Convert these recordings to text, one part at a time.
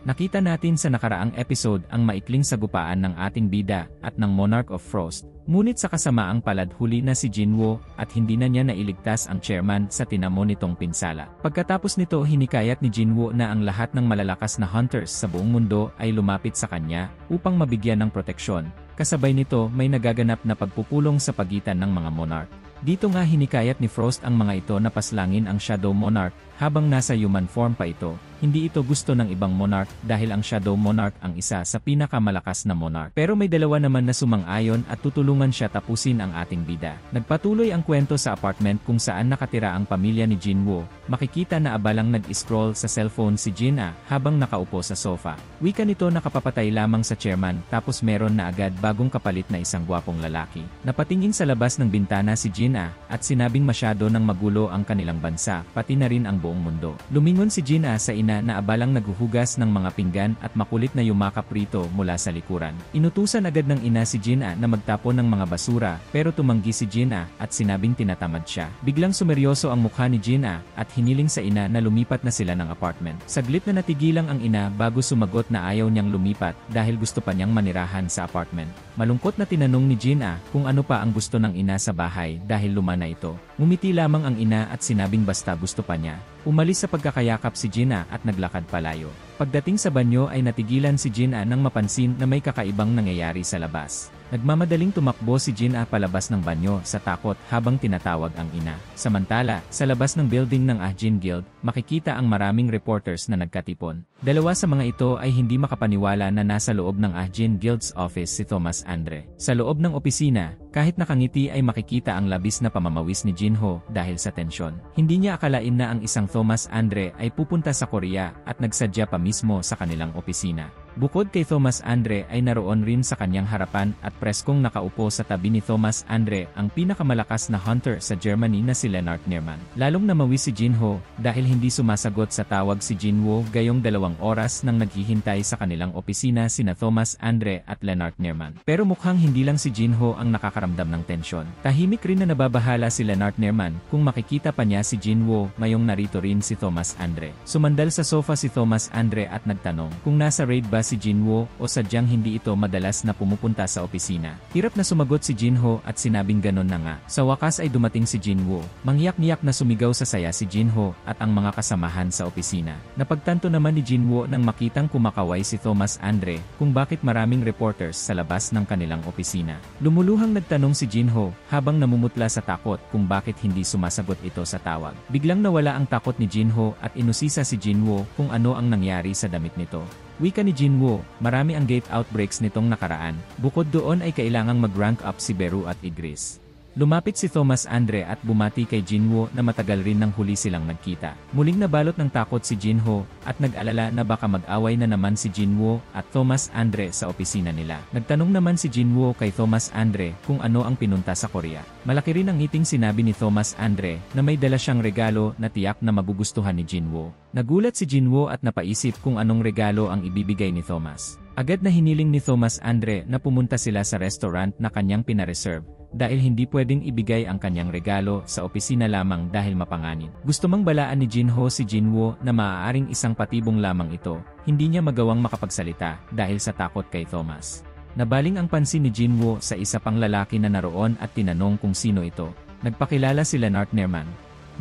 Nakita natin sa nakaraang episode ang maikling sagupaan ng ating bida at ng Monarch of Frost, ngunit sa kasamaang palad huli na si Jinwoo at hindi na niya nailigtas ang chairman sa tinamo nitong pinsala. Pagkatapos nito hinikayat ni Jinwoo na ang lahat ng malalakas na hunters sa buong mundo ay lumapit sa kanya upang mabigyan ng proteksyon. Kasabay nito may nagaganap na pagpupulong sa pagitan ng mga monarch. Dito nga hinikayat ni Frost ang mga ito na paslangin ang Shadow Monarch habang nasa human form pa ito. Hindi ito gusto ng ibang monarch dahil ang Shadow Monarch ang isa sa pinakamalakas na monarch. Pero may dalawa naman na sumang-ayon at tutulungan siya tapusin ang ating bida. Nagpatuloy ang kwento sa apartment kung saan nakatira ang pamilya ni Jinwoo. Makikita na abalang nag-scroll sa cellphone si Jin-ah habang nakaupo sa sofa. Wika nito nakapapatay lamang sa chairman tapos meron na agad bagong kapalit na isang gwapong lalaki. Napatingin sa labas ng bintana si Jin-ah at sinabing masyado ng magulo ang kanilang bansa, pati na rin ang buong mundo. Lumingon si Jin-ah sa ina na abalang naghuhugas ng mga pinggan at makulit na yumakap rito mula sa likuran. Inutusan agad ng ina si Jin-ah na magtapon ng mga basura pero tumanggi si Jin-ah at sinabing tinatamad siya. Biglang sumeryoso ang mukha ni Jin-ah at hiniling sa ina na lumipat na sila ng apartment. Saglit na natigilang ang ina bago sumagot na ayaw niyang lumipat dahil gusto pa niyang manirahan sa apartment. Malungkot na tinanong ni Jin-ah kung ano pa ang gusto ng ina sa bahay dahil luma na ito. Ngumiti lamang ang ina at sinabing basta gusto pa niya. Umalis sa pagkakayakap si Jin-ah at naglakad palayo. Pagdating sa banyo ay natigilan si Jin-ah nang mapansin na may kakaibang nangyayari sa labas. Nagmamadaling tumakbo si Jin-ah palabas ng banyo sa takot habang tinatawag ang ina. Samantala, sa labas ng building ng Ahjin Guild, makikita ang maraming reporters na nagkatipon. Dalawa sa mga ito ay hindi makapaniwala na nasa loob ng Ahjin Guild's office si Thomas Andre. Sa loob ng opisina, kahit nakangiti ay makikita ang labis na pamamawis ni Jinho dahil sa tensyon. Hindi niya akalain na ang isang Thomas Andre ay pupunta sa Korea at nagsadya pa mismo sa kanilang opisina. Bukod kay Thomas Andre ay naroon rin sa kanyang harapan at preskong nakaupo sa tabi ni Thomas Andre ang pinakamalakas na hunter sa Germany na si Lennart Nerman. Lalong namawis si Jinho dahil hindi sumasagot sa tawag si Jinwoo gayong 2 oras nang naghihintay sa kanilang opisina sina Thomas Andre at Lennart Nerman. Pero mukhang hindi lang si Jinho ang nakakaramdam ng tensyon. Tahimik rin na nababahala si Lennart Nerman kung makikita pa niya si Jinwoo mayong narito rin si Thomas Andre. Sumandal sa sofa si Thomas Andre at nagtanong kung nasa raid ba si Jinwoo o sadyang hindi ito madalas na pumupunta sa opisina. Hirap na sumagot si Jinho at sinabing ganon na nga. Sa wakas ay dumating si Jinwoo. Mangyak-nyak na sumigaw sa saya si Jinho at ang mga kasamahan sa opisina. Napagtanto naman ni Jinwoo nang makitang kumakaway si Thomas Andre kung bakit maraming reporters sa labas ng kanilang opisina. Lumuluhang nagtanong si Jinho habang namumutla sa takot kung bakit hindi sumasagot ito sa tawag. Biglang nawala ang takot ni Jinho at inusisa si Jinwoo kung ano ang nangyari sa damit nito. Wika ni Jinwoo, marami ang gate outbreaks nitong nakaraan. Bukod doon ay kailangang mag-rank up si Beru at Igris. Lumapit si Thomas Andre at bumati kay Jinwoo na matagal rin nang huli silang nagkita. Muling nabalot ng takot si Jinho at nag-alala na baka mag-away na naman si Jinwoo at Thomas Andre sa opisina nila. Nagtanong naman si Jinwoo kay Thomas Andre kung ano ang pinunta sa Korea. Malaki rin ang ngiting sinabi ni Thomas Andre na may dala siyang regalo na tiyak na magugustuhan ni Jinwoo. Nagulat si Jinwoo at napaisip kung anong regalo ang ibibigay ni Thomas. Agad na hiniling ni Thomas Andre na pumunta sila sa restaurant na kanyang pinareserve dahil hindi pwedeng ibigay ang kanyang regalo sa opisina lamang dahil mapanganib. Gusto mang balaan ni Jinho si Jinwoo na maaaring isang patibong lamang ito, hindi niya magawang makapagsalita dahil sa takot kay Thomas. Nabaling ang pansin ni Jinwoo sa isa pang lalaki na naroon at tinanong kung sino ito. Nagpakilala si Lennart Nerman.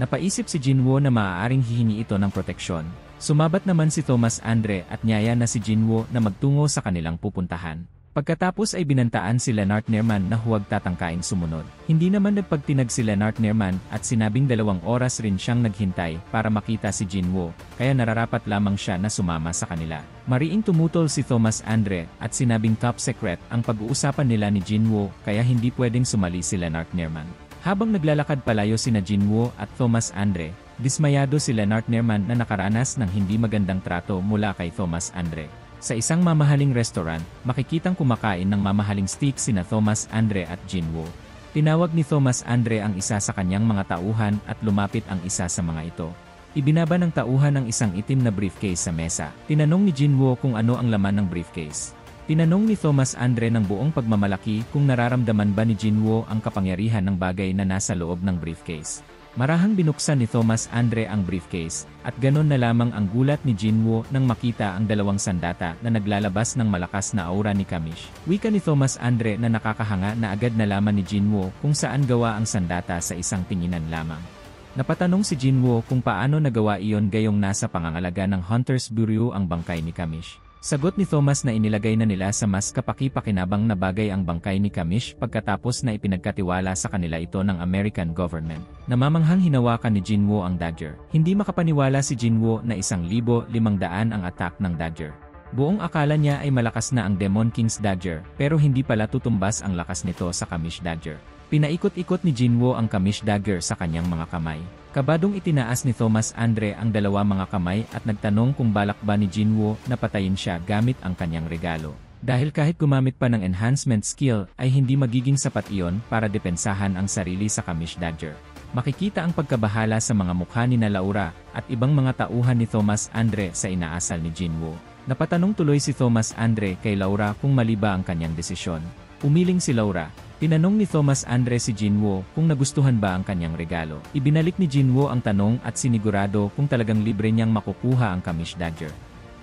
Napaisip si Jinwoo na maaaring hihingi ito ng proteksyon. Sumabat naman si Thomas Andre at niyaya na si Jinwoo na magtungo sa kanilang pupuntahan. Pagkatapos ay binantaan si Lennart Nerman na huwag tatangkaing sumunod. Hindi naman nagpagtinag si Lennart Nerman at sinabing 2 oras rin siyang naghintay para makita si Jinwoo, kaya nararapat lamang siya na sumama sa kanila. Mariing tumutol si Thomas Andre at sinabing top secret ang pag-uusapan nila ni Jinwoo kaya hindi pwedeng sumali si Lennart Nerman. Habang naglalakad palayo sina Jinwoo at Thomas Andre, dismayado si Lennart Nerman na nakaranas ng hindi magandang trato mula kay Thomas Andre. Sa isang mamahaling restaurant, makikitang kumakain ng mamahaling steak sina Thomas Andre at Jinwoo. Tinawag ni Thomas Andre ang isa sa kanyang mga tauhan at lumapit ang isa sa mga ito. Ibinaba ng tauhan ang isang itim na briefcase sa mesa. Tinanong ni Jinwoo kung ano ang laman ng briefcase. Tinanong ni Thomas Andre ng buong pagmamalaki kung nararamdaman ba ni Jinwoo ang kapangyarihan ng bagay na nasa loob ng briefcase. Marahang binuksan ni Thomas Andre ang briefcase, at ganon na lamang ang gulat ni Jinwoo nang makita ang dalawang sandata na naglalabas ng malakas na aura ni Kamish. Wika ni Thomas Andre na nakakahanga na agad nalaman ni Jinwoo kung saan gawa ang sandata sa isang tinginan lamang. Napatanong si Jinwoo kung paano nagawa iyon gayong nasa pangangalaga ng Hunter's Bureau ang bangkay ni Kamish. Sagot ni Thomas na inilagay na nila sa mas kapaki-pakinabang na bagay ang bangkay ni Kamish pagkatapos na ipinagkatiwala sa kanila ito ng American government. Namamanghang hinawakan ni Jinwoo ang dagger. Hindi makapaniwala si Jinwoo na 1,500 ang attack ng dagger. Buong akala niya ay malakas na ang Demon King's dagger, pero hindi pala tutumbas ang lakas nito sa Kamish dagger. Pinaikot-ikot ni Jinwoo ang Kamish dagger sa kanyang mga kamay. Kabadong itinaas ni Thomas Andre ang dalawa mga kamay at nagtanong kung balak ba ni Jinwoo na patayin siya gamit ang kanyang regalo. Dahil kahit gumamit pa ng enhancement skill ay hindi magiging sapat iyon para depensahan ang sarili sa Kamish dagger. Makikita ang pagkabahala sa mga mukha ni Laura at ibang mga tauhan ni Thomas Andre sa inaasal ni Jinwoo. Napatanong tuloy si Thomas Andre kay Laura kung mali ba ang kanyang desisyon. Umiling si Laura. Tinanong ni Thomas Andre si Jinwoo kung nagustuhan ba ang kanyang regalo. Ibinalik ni Jinwoo ang tanong at sinigurado kung talagang libre niyang makukuha ang Kamish dagger.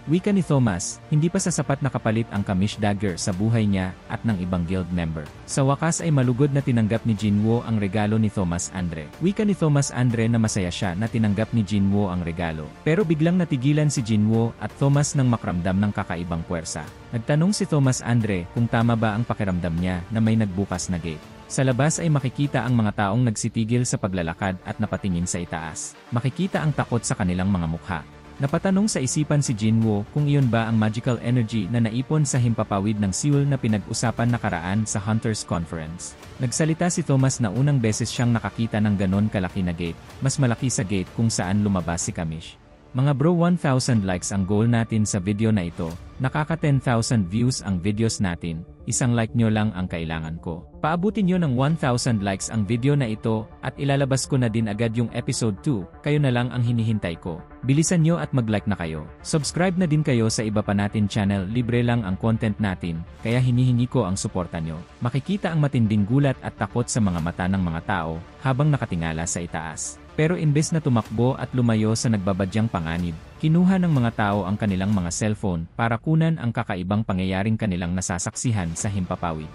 Wika ni Thomas, hindi pa sasapat na kapalit ang Kamish dagger sa buhay niya at ng ibang guild member. Sa wakas ay malugod na tinanggap ni Jinwoo ang regalo ni Thomas Andre. Wika ni Thomas Andre na masaya siya na tinanggap ni Jinwoo ang regalo. Pero biglang natigilan si Jinwoo at Thomas nang makramdam ng kakaibang puwersa. Nagtanong si Thomas Andre kung tama ba ang pakiramdam niya na may nagbukas na gate. Sa labas ay makikita ang mga taong nagsitigil sa paglalakad at napatingin sa itaas. Makikita ang takot sa kanilang mga mukha. Napatanong sa isipan si Jinwoo kung iyon ba ang magical energy na naipon sa himpapawid ng Seoul na pinag-usapan nakaraan sa Hunters Conference. Nagsalita si Thomas na unang beses siyang nakakita ng ganon kalaki na gate, mas malaki sa gate kung saan lumabas si Kamish. Mga bro, 1,000 likes ang goal natin sa video na ito. Nakaka 10,000 views ang videos natin. Isang like nyo lang ang kailangan ko. Paabutin nyo ng 1,000 likes ang video na ito at ilalabas ko na din agad yung episode 2. Kayo na lang ang hinihintay ko. Bilisan nyo at mag-like na kayo. Subscribe na din kayo sa iba pa natin channel. Libre lang ang content natin, kaya hinihingi ko ang suporta nyo. Makikita ang matinding gulat at takot sa mga mata ng mga tao habang nakatingala sa itaas. Pero imbes na tumakbo at lumayo sa nagbabadyang panganib, kinuha ng mga tao ang kanilang mga cellphone para kunan ang kakaibang pangyayaring kanilang nasasaksihan sa himpapawid.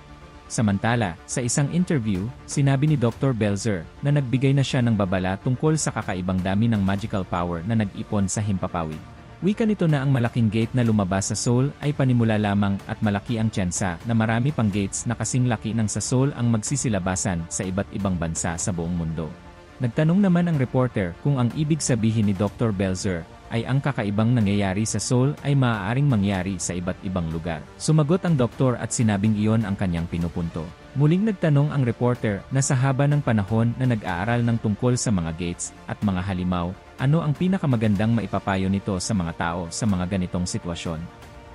Samantala, sa isang interview, sinabi ni Dr. Belzer na nagbigay na siya ng babala tungkol sa kakaibang dami ng magical power na nag-ipon sa himpapawid. Wika nito na ang malaking gate na lumabas sa Seoul ay panimula lamang at malaki ang tsansa na marami pang gates na kasing laki ng sa Seoul ang magsisilabasan sa iba't ibang bansa sa buong mundo. Nagtanong naman ang reporter kung ang ibig sabihin ni Dr. Belzer ay ang kakaibang nangyayari sa Seoul ay maaaring mangyari sa iba't ibang lugar. Sumagot ang doktor at sinabing iyon ang kanyang pinupunto. Muling nagtanong ang reporter na sa haba ng panahon na nag-aaral ng tungkol sa mga gates at mga halimaw, ano ang pinakamagandang maipapayo nito sa mga tao sa mga ganitong sitwasyon.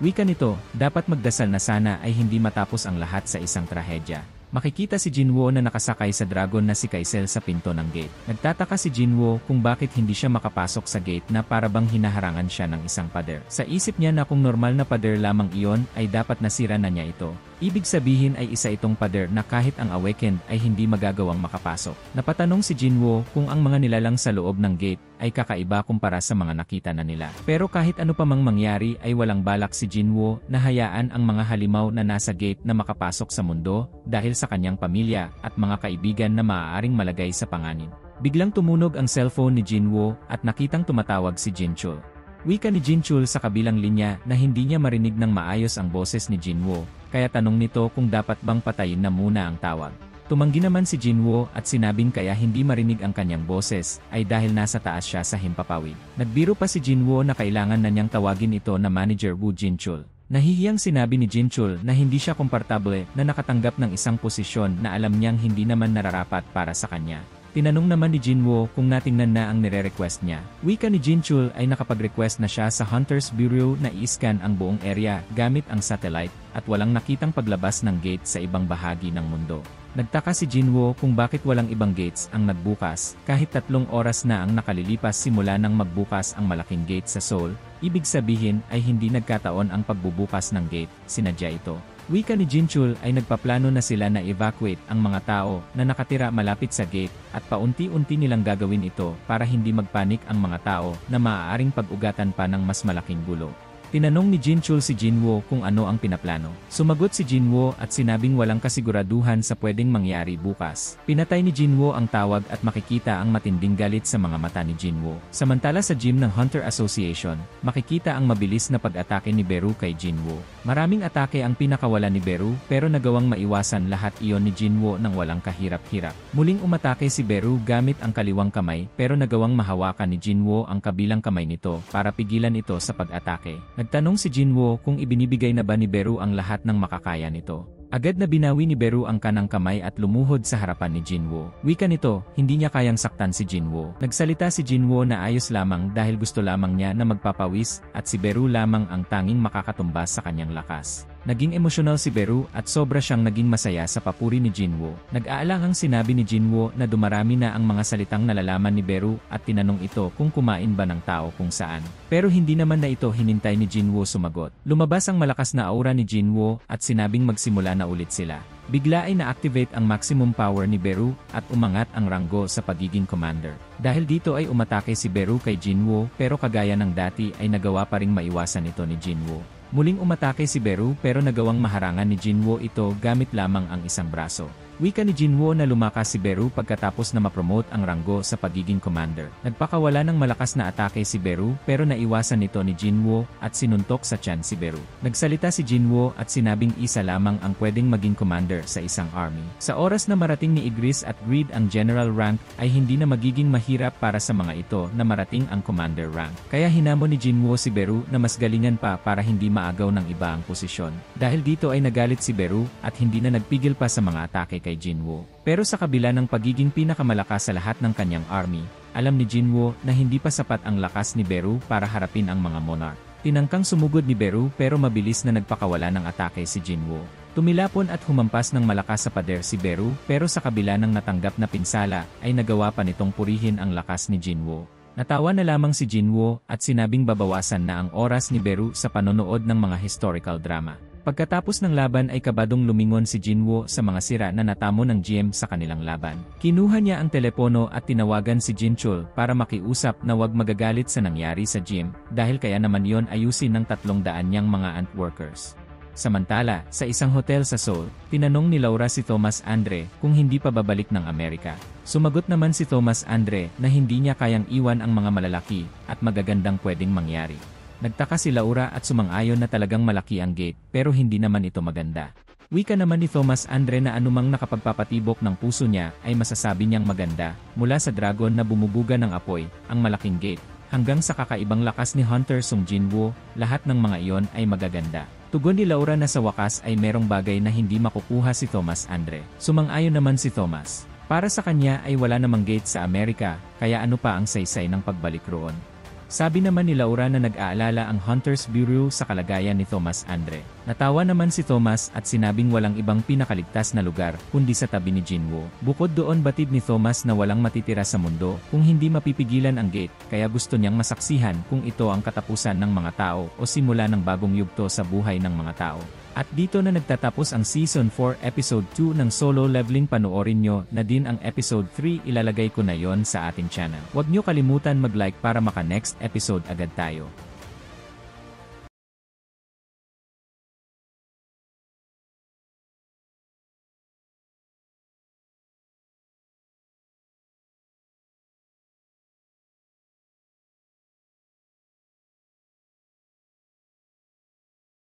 Wika nito, dapat magdasal na sana ay hindi matapos ang lahat sa isang trahedya. Makikita si Jinwoo na nakasakay sa dragon na si Kaisel sa pinto ng gate. Nagtataka si Jinwoo kung bakit hindi siya makapasok sa gate na parabang hinaharangan siya ng isang pader. Sa isip niya na kung normal na pader lamang iyon ay dapat nasira na niya ito. Ibig sabihin ay isa itong pader na kahit ang awakened ay hindi magagawang makapasok. Napatanong si Jinwoo kung ang mga nilalang sa loob ng gate ay kakaiba kumpara sa mga nakita na nila. Pero kahit ano pa mang mangyari ay walang balak si Jinwoo na hayaan ang mga halimaw na nasa gate na makapasok sa mundo dahil sa kanyang pamilya at mga kaibigan na maaaring malagay sa panganib. Biglang tumunog ang cellphone ni Jinwoo at nakitang tumatawag si Jinchul. Wika ni Jinchul sa kabilang linya na hindi niya marinig ng maayos ang boses ni Jinwoo, kaya tanong nito kung dapat bang patayin na muna ang tawag. Tumanggi naman si Jinwoo at sinabing kaya hindi marinig ang kanyang boses ay dahil nasa taas siya sa himpapawid. Nagbiro pa si Jinwoo na kailangan na niyang tawagin ito na Manager Woo Jinchul. Nahihiyang sinabi ni Jinchul na hindi siya komportable na nakatanggap ng isang posisyon na alam niyang hindi naman nararapat para sa kanya. Tinanong naman ni Jinwoo kung natingnan na ang nire-request niya. Wika ni Jinchul ay nakapag-request na siya sa Hunters Bureau na i-scan ang buong area gamit ang satellite at walang nakitang paglabas ng gate sa ibang bahagi ng mundo. Nagtaka si Jinwoo kung bakit walang ibang gates ang nagbukas, kahit 3 oras na ang nakalilipas simula nang magbukas ang malaking gate sa Seoul, ibig sabihin ay hindi nagkataon ang pagbubukas ng gate, sinadya ito. Wika ni Jinchul ay nagpaplano na sila na evacuate ang mga tao na nakatira malapit sa gate at paunti-unti nilang gagawin ito para hindi magpanik ang mga tao na maaaring pag-ugatan pa ng mas malaking gulo. Tinanong ni Jinchul si Jinwoo kung ano ang pinaplano. Sumagot si Jinwoo at sinabing walang kasiguraduhan sa pwedeng mangyari bukas. Pinatay ni Jinwoo ang tawag at makikita ang matinding galit sa mga mata ni Jinwoo. Samantala sa gym ng Hunter Association, makikita ang mabilis na pag-atake ni Beru kay Jinwoo. Maraming atake ang pinakawala ni Beru pero nagawang maiwasan lahat iyon ni Jinwoo nang walang kahirap-hirap. Muling umatake si Beru gamit ang kaliwang kamay pero nagawang mahawakan ni Jinwoo ang kabilang kamay nito para pigilan ito sa pag-atake. Nagtanong si Jinwoo kung ibinibigay na ba ni Beru ang lahat ng makakaya nito. Agad na binawi ni Beru ang kanang kamay at lumuhod sa harapan ni Jinwoo. Wika nito, hindi niya kayang saktan si Jinwoo. Nagsalita si Jinwoo na ayos lamang dahil gusto lamang niya na magpapawis at si Beru lamang ang tanging makakatumbas sa kanyang lakas. Naging emosyonal si Beru at sobra siyang naging masaya sa papuri ni Jinwoo. Nag-aalangang sinabi ni Jinwoo na dumarami na ang mga salitang nalalaman ni Beru at tinanong ito kung kumain ba ng tao kung saan. Pero hindi naman na ito hinintay ni Jinwoo sumagot. Lumabas ang malakas na aura ni Jinwoo at sinabing magsimula na ulit sila. Bigla ay na-activate ang maximum power ni Beru at umangat ang ranggo sa pagiging commander. Dahil dito ay umatake si Beru kay Jinwoo pero kagaya ng dati ay nagawa pa ring maiwasan ito ni Jinwoo. Muling umatake si Beru pero nagawang maharangan ni Jinwoo ito gamit lamang ang isang braso. Wika ni Jinwoo na lumakas si Beru pagkatapos na ma-promote ang ranggo sa pagiging commander. Nagpakawala ng malakas na atake si Beru pero naiwasan nito ni Jinwoo at sinuntok sa tiyan si Beru. Nagsalita si Jinwoo at sinabing isa lamang ang pwedeng maging commander sa isang army. Sa oras na marating ni Igris at Greed ang general rank ay hindi na magiging mahirap para sa mga ito na marating ang commander rank. Kaya hinamon ni Jinwoo si Beru na mas galingan pa para hindi maagaw ng iba ang posisyon. Dahil dito ay nagalit si Beru at hindi na nagpigil pa sa mga atake kay Jinwoo. Pero sa kabila ng pagiging pinakamalakas sa lahat ng kanyang army, alam ni Jinwoo na hindi pa sapat ang lakas ni Beru para harapin ang mga monarch. Tinangkang sumugod ni Beru pero mabilis na nagpakawala ng atake si Jinwoo. Tumilapon at humampas ng malakas sa pader si Beru pero sa kabila ng natanggap na pinsala ay nagawa pa nitong purihin ang lakas ni Jinwoo. Natawa na lamang si Jinwoo at sinabing babawasan na ang oras ni Beru sa panonood ng mga historical drama. Pagkatapos ng laban ay kabadong lumingon si Jinwoo sa mga sira na natamo ng GM sa kanilang laban. Kinuha niya ang telepono at tinawagan si Jinchul para makiusap na wag magagalit sa nangyari sa GM dahil kaya naman yon ayusin ng 300 niyang mga ant workers. Samantala, sa isang hotel sa Seoul, tinanong ni Laura si Thomas Andre kung hindi pa babalik ng Amerika. Sumagot naman si Thomas Andre na hindi niya kayang iwan ang mga malalaki at magagandang pwedeng mangyari. Nagtaka si Laura at sumang-ayon na talagang malaki ang gate pero hindi naman ito maganda. Wika naman ni Thomas Andre na anumang nakapagpapatibok ng puso niya ay masasabi niyang maganda, mula sa dragon na bumubuga ng apoy, ang malaking gate, hanggang sa kakaibang lakas ni Hunter Sung Jinwoo, lahat ng mga iyon ay magaganda. Tugon ni Laura na sa wakas ay merong bagay na hindi makukuha si Thomas Andre. Sumang-ayon naman si Thomas. Para sa kanya ay wala namang gate sa Amerika, kaya ano pa ang saysay ng pagbalik roon. Sabi naman ni Laura na nag-aalala ang Hunter's Bureau sa kalagayan ni Thomas Andre. Natawa naman si Thomas at sinabing walang ibang pinakaligtas na lugar kundi sa tabi ni Jinwoo. Bukod doon batid ni Thomas na walang matitira sa mundo kung hindi mapipigilan ang gate, kaya gusto niyang masaksihan kung ito ang katapusan ng mga tao o simula ng bagong yugto sa buhay ng mga tao. At dito na nagtatapos ang Season 4 Episode 2 ng Solo Leveling. Panoorin nyo na din ang Episode 3, ilalagay ko na yon sa ating channel. Huwag nyo kalimutan mag-like para maka next episode agad tayo.